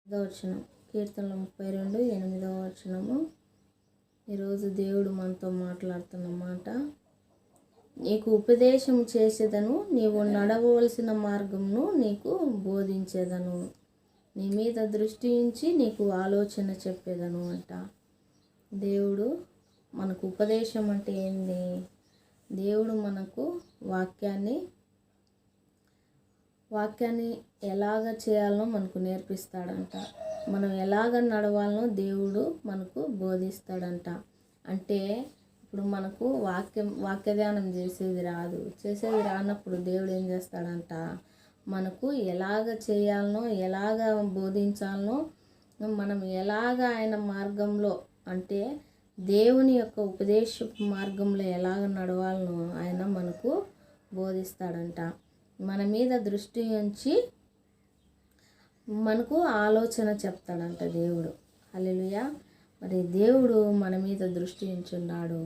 వచనం కీర్తనలు 32:8 ఈరోజు దేవుడు మనతో మాట్లాడుతున్న మాట, నీకు ఉపదేశం చేసేదను, నీవు నడవవలసిన మార్గమును నీకు బోధించేదను, నీ మీద దృష్టి ఉంచి నీకు ఆలోచన చెప్పేదను అంట. దేవుడు మనకు ఉపదేశం అంటే ఏంది? దేవుడు మనకు వాక్యాన్ని ఎలాగ చేయాలనో మనకు నేర్పిస్తాడంట. మనం ఎలాగ నడవాలనో దేవుడు మనకు బోధిస్తాడంట. అంటే ఇప్పుడు మనకు వాక్యధ్యానం చేసేది రానప్పుడు దేవుడు ఏం చేస్తాడంట, మనకు ఎలాగ చేయాలనో ఎలాగ బోధించాలనో మనం ఎలాగ ఆయన మార్గంలో అంటే దేవుని యొక్క ఉపదేశ మార్గంలో ఎలాగ నడవాలనో ఆయన మనకు బోధిస్తాడంట. మన మీద దృష్టి ఉంచి మనకు ఆలోచన చెప్తాడంట దేవుడు. హల్లెలూయా. మరి దేవుడు మన మీద దృష్టి ఉంచున్నాడు,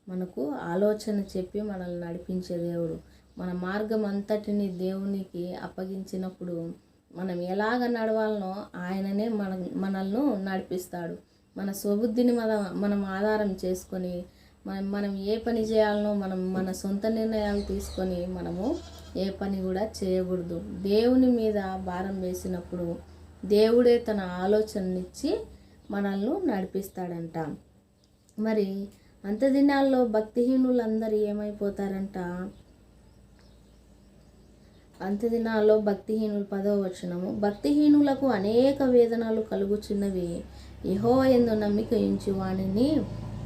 మనకు ఆలోచన చెప్పి మనల్ని నడిపించే దేవుడు. మన మార్గం అంతటిని దేవునికి అప్పగించినప్పుడు మనం ఎలాగ నడవాలనో ఆయననే మనల్ని నడిపిస్తాడు. మన స్వబుద్ధిని మనం ఆధారం చేసుకొని మనం ఏ పని చేయాలనో మన సొంత నిర్ణయాలు తీసుకొని మనము ఏ పని కూడా చేయకూడదు. దేవుని మీద భారం వేసినప్పుడు దేవుడే తన ఆలోచననిచ్చి మనల్ని నడిపిస్తాడంట. మరి అంత దినాల్లో భక్తిహీనులందరూ ఏమైపోతారంట? అంత్యదినాల్లో భక్తిహీనులు 10వ వచనము, భక్తిహీనులకు అనేక వేదనలు కలుగుచున్నవి, యెహోవా యందు నమ్మిక ఉంచి వానిని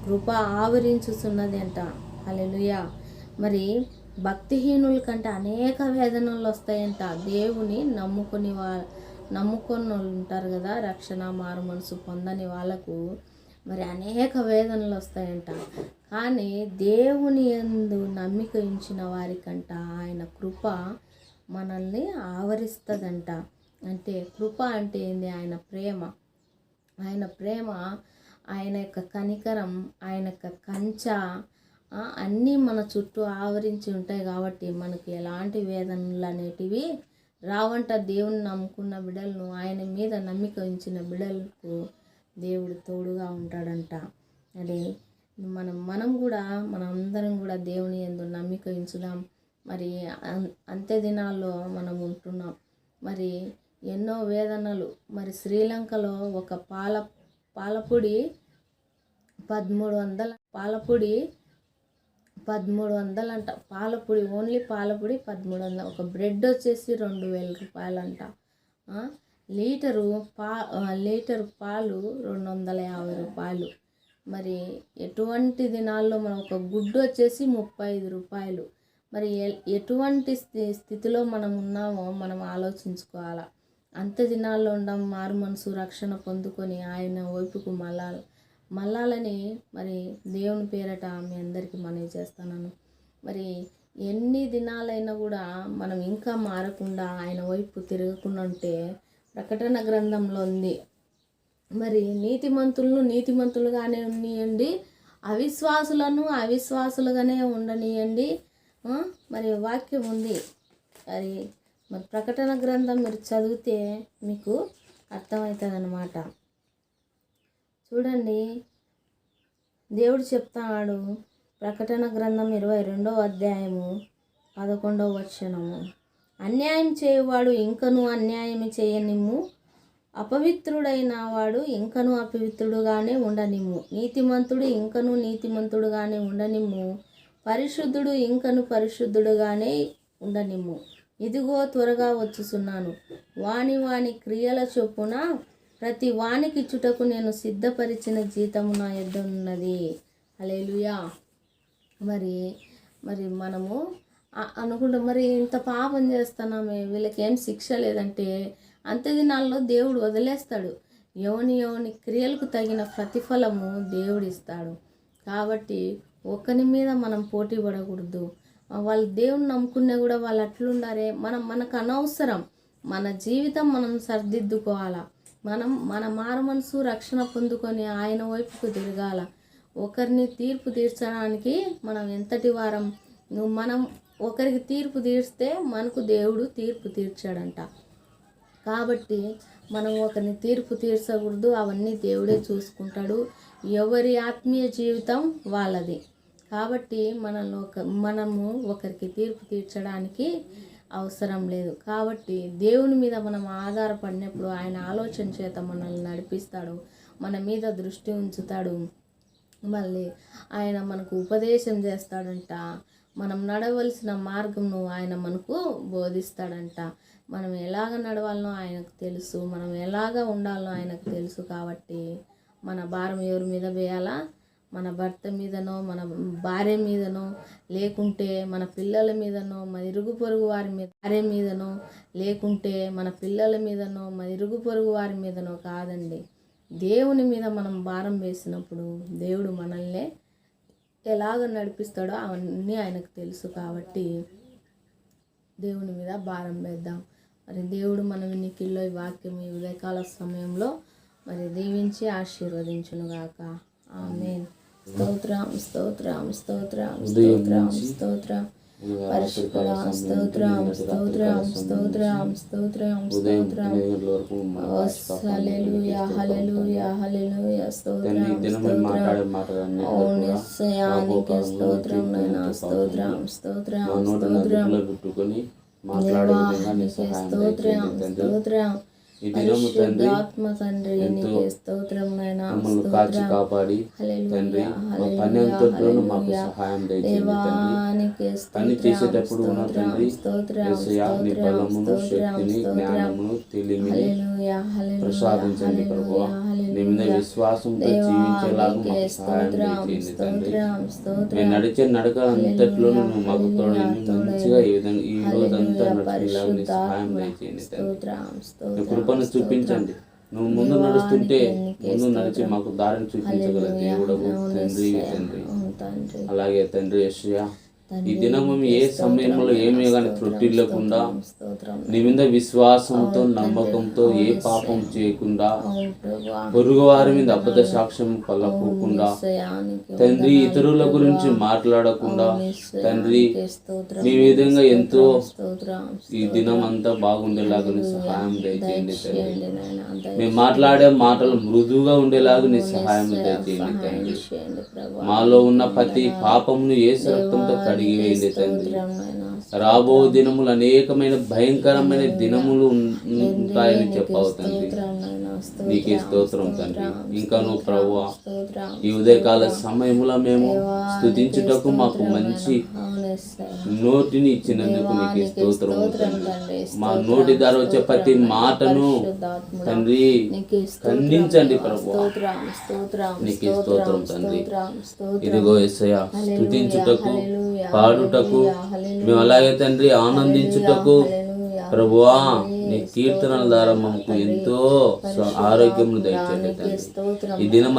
కృప ఆవరించుతున్నది అంట. హల్లెలూయా. మరి భక్తిహీనుల కంటే అనేక వేదనలు వస్తాయంట. దేవుని నమ్ముకొని వాళ్ళు ఉంటారు కదా, రక్షణ మారు మనసు పొందని వాళ్ళకు మరి అనేక వేదనలు వస్తాయంట. కానీ దేవుని యందు నమ్మిక ఉంచిన వారికంట ఆయన కృప మనల్ని ఆవరిస్తుందంట. అంటే కృప అంటే ఏంది? ఆయన ప్రేమ, ఆయన యొక్క కనికరం, ఆయన యొక్క కంచె అన్నీ మన చుట్టూ ఆవరించి ఉంటాయి. కాబట్టి మనకు ఎలాంటి వేదనలు అనేటివి రావంట. దేవుని నమ్ముకున్న బిడ్డలను, ఆయన మీద నమ్మిక ఉంచిన బిడ్డలకు దేవుడు తోడుగా ఉంటాడంట. అది మనం కూడా అందరం కూడా దేవుని యందు నమ్మిక ఉంచుదాం. మరి అంత్య దినాల్లో మనం ఉంటున్నాం. మరి ఎన్నో వేదనలు. మరి శ్రీలంకలో ఒక పాలపొడి 1300 అంట. పాలపొడి, ఓన్లీ పాలపొడి 1300. ఒక బ్రెడ్ వచ్చేసి 2000 రూపాయలు అంట. లీటరు పాలు 250 రూపాయలు. మరి ఎటువంటి దినాల్లో మనం ఒక గుడ్డు వచ్చేసి 35 రూపాయలు. మరి ఎటువంటి స్థితిలో మనం ఉన్నామో మనం ఆలోచించుకోవాలా. అంత్య దినాల్లో ఉండం, మారు మనసు రక్షణ పొందుకొని ఆయన వైపుకు మళ్ళాలని మరి దేవుని పేరట మీ అందరికీ మనవి చేస్తున్నాను. మరి ఎన్ని దినాలైనా కూడా మనం ఇంకా మారకుండా ఆయన వైపు తిరగకుండా ఉంటే ప్రకటన గ్రంథంలో ఉంది. మరి నీతిమంతులుగానే ఉండనియండి, అవిశ్వాసులను అవిశ్వాసులుగానే ఉండనియండి. మరి వాక్యం ఉంది. మరి ప్రకటన గ్రంథం మీరు చదివితే మీకు అర్థమవుతుంది అన్నమాట. చూడండి, దేవుడు చెప్తాడు, ప్రకటన గ్రంథం 22వ అధ్యాయము 11వ వచనము, అన్యాయం చేయువాడు ఇంకను అన్యాయం చేయనిమ్ము, అపవిత్రుడైన వాడు ఇంకను అపవిత్రుడుగానే ఉండనిమ్ము, నీతిమంతుడు ఇంకను నీతిమంతుడుగానే ఉండనిమ్ము, పరిశుద్ధుడు ఇంకను పరిశుద్ధుడుగానే ఉండనిమ్ము. ఇదిగో త్వరగా వచ్చుచున్నాను, వాని క్రియల చొప్పున ప్రతి వానికి ఇచ్చుటకు నేను సిద్ధపరిచిన జీతము నా యొద్ద ఉన్నది. హల్లెలూయా. మరి మనము అనుకుంటాం, మరి ఇంత పాపం చేస్తున్నామే, వీళ్ళకి ఏం శిక్ష లేదంటే అంత్య దినాల్లో దేవుడు వదిలేస్తాడు. ఎవని క్రియలకు తగిన ప్రతిఫలము దేవుడు ఇస్తాడు. కాబట్టి ఒకరి మీద మనం పోటీ పడకూడదు. వాళ్ళు దేవుని నమ్ముకున్నా కూడా వాళ్ళు అట్లుండారే, మనకు అనవసరం. మన జీవితం మనం సరిదిద్దుకోవాలా. మన మారు మనసు రక్షణ పొందుకొని ఆయన వైపుకు తిరగాల. ఒకరిని తీర్పు తీర్చడానికి మనం ఎంతటి వారం? మనం ఒకరికి తీర్పు తీర్స్తే మనకు దేవుడు తీర్పు తీర్చాడంట. కాబట్టి మనం ఒకరిని తీర్పు తీర్చకూడదు, అవన్నీ దేవుడే చూసుకుంటాడు. ఎవరి ఆత్మీయ జీవితం వాళ్ళది. కాబట్టి మనము ఒకరికి తీర్పు తీర్చడానికి అవసరం లేదు. కాబట్టి దేవుని మీద మనం ఆధారపడినప్పుడు ఆయన ఆలోచన చేత మనల్ని నడిపిస్తాడు, మన మీద దృష్టి ఉంచుతాడు. మళ్ళీ ఆయన మనకు ఉపదేశం చేస్తాడంట. మనం నడవలసిన మార్గంను ఆయన మనకు బోధిస్తాడంట. మనం ఎలాగ నడవాలనో ఆయనకు తెలుసు, మనం ఎలాగ ఉండాలో ఆయనకు తెలుసు. కాబట్టి మన భారం ఎవరి మీద వేయాలా? మన భర్త మీదనో, మన భార్య మీదనో, లేకుంటే మన పిల్లల మీదనో, మన ఇరుగు పొరుగు వారి మీద భార్య మీదనో, లేకుంటే మన పిల్లల మీదనో, మన ఇరుగు పొరుగు వారి మీదనో కాదండి. దేవుని మీద మనం భారం వేసినప్పుడు దేవుడు మనల్ని ఎలాగ నడిపిస్తాడో అవన్నీ ఆయనకు తెలుసు. కాబట్టి దేవుని మీద భారం వేద్దాం. మరి దేవుడు మన వినికిల్లో ఈ వాక్యం ఈ ఉదయకాల సమయంలో మరి దీవించి ఆశీర్వదించునుగాక. ఆమేన్. స్తోత్రం స్తోత్రం స్తోత్రం స్తోత్రం స్తోత్రం పరిశుద్ధుడా, స్తోత్రం స్తోత్రం స్తోత్రం స్తోత్రం స్తోత్రం. హల్లెలూయా హల్లెలూయా హల్లెలూయా. స్తోత్రం స్తోత్రం. ఓ నిశ్చయానికి స్తోత్రం నాయనా. స్తోత్రం స్తోత్రం స్తోత్రం. దేవా నీకే స్తోత్రం స్తోత్రం. పరిశుద్ధాత్మ తండ్రి నీకే స్తోత్రం నాయనా. కాపాడి తండ్రి మా పని అంతట్లోనూ మాకు సహాయం దయచేయండి. పని చేసేటప్పుడు ఉన్న తండ్రి యేసయ్యా నీ బలమును, శక్తిని, జ్ఞానమును, తెలివిని ప్రసాదించండి ప్రభువా. నీ మీద విశ్వాసంతో జీవించేలాగా మాకు సహాయం దయచేయండి తండ్రి. మేము నడిచే నడక అంతట్లోనూ నువ్వు మాకు తోడని మంచిగా ఈ రోజంతా నడిచేలాగా నీ సహాయం దయచేయండి తండ్రి. కృపను చూపించండి. నువ్వు ముందు నడుస్తుంటే ముందు నడిచి మాకు దారిని చూపించగల దేవుడవు తండ్రి తండ్రి. అలాగే తండ్రి యేసయ్యా ఈ దినము ఏ సమయంలో ఏమీ కానీ త్రుటి లేకుండా నీ మీద విశ్వాసంతో నమ్మకంతో ఏ పాపం చేయకుండా పొరుగు వారి మీద అబద్ధ సాక్ష్యం పలకకుండా తండ్రి ఇతరుల గురించి మాట్లాడకుండా తండ్రి నీ విధంగా ఎంతో ఈ దినం అంతా బాగుండేలాగా నీ సహాయం దయచేయండి తండ్రి. మేము మాట్లాడే మాటలు మృదువుగా ఉండేలాగా నీ సహాయం దయచేయండి తండ్రి. మాలో ఉన్న ప్రతి పాపమును యేసు రక్తంతో కడిగి వేయండి తండ్రి. రాబో దినములు అనేకమైన భయంకరమైన దినములు ఉంటాయని చెప్పావు తండ్రి. నీకే స్తోత్రం తండ్రి. ఇంకా నువ్వు ప్రభువా ఈ ఉదయకాల సమయంలో మేము స్తుతించుటకు మాకు మంచి నోటిని ఇచ్చినందుకు నీకే స్తోత్రం తండ్రి. మా నోటి ద్వారా వచ్చే ప్రతి మాటను తండ్రి ఖండించండి ప్రభువా. నీకే స్తోత్రం తండ్రి. ఇదిగో యేసయ్యా స్తుతించుటకు, పాడుటకు, మేము అలాగే తండ్రి ఆనందించుటకు ప్రభువా నీ కీర్తనల ద్వారా మాకు ఎంతో ఆరోగ్యం దయచేయండి తండ్రి. ఈ దినం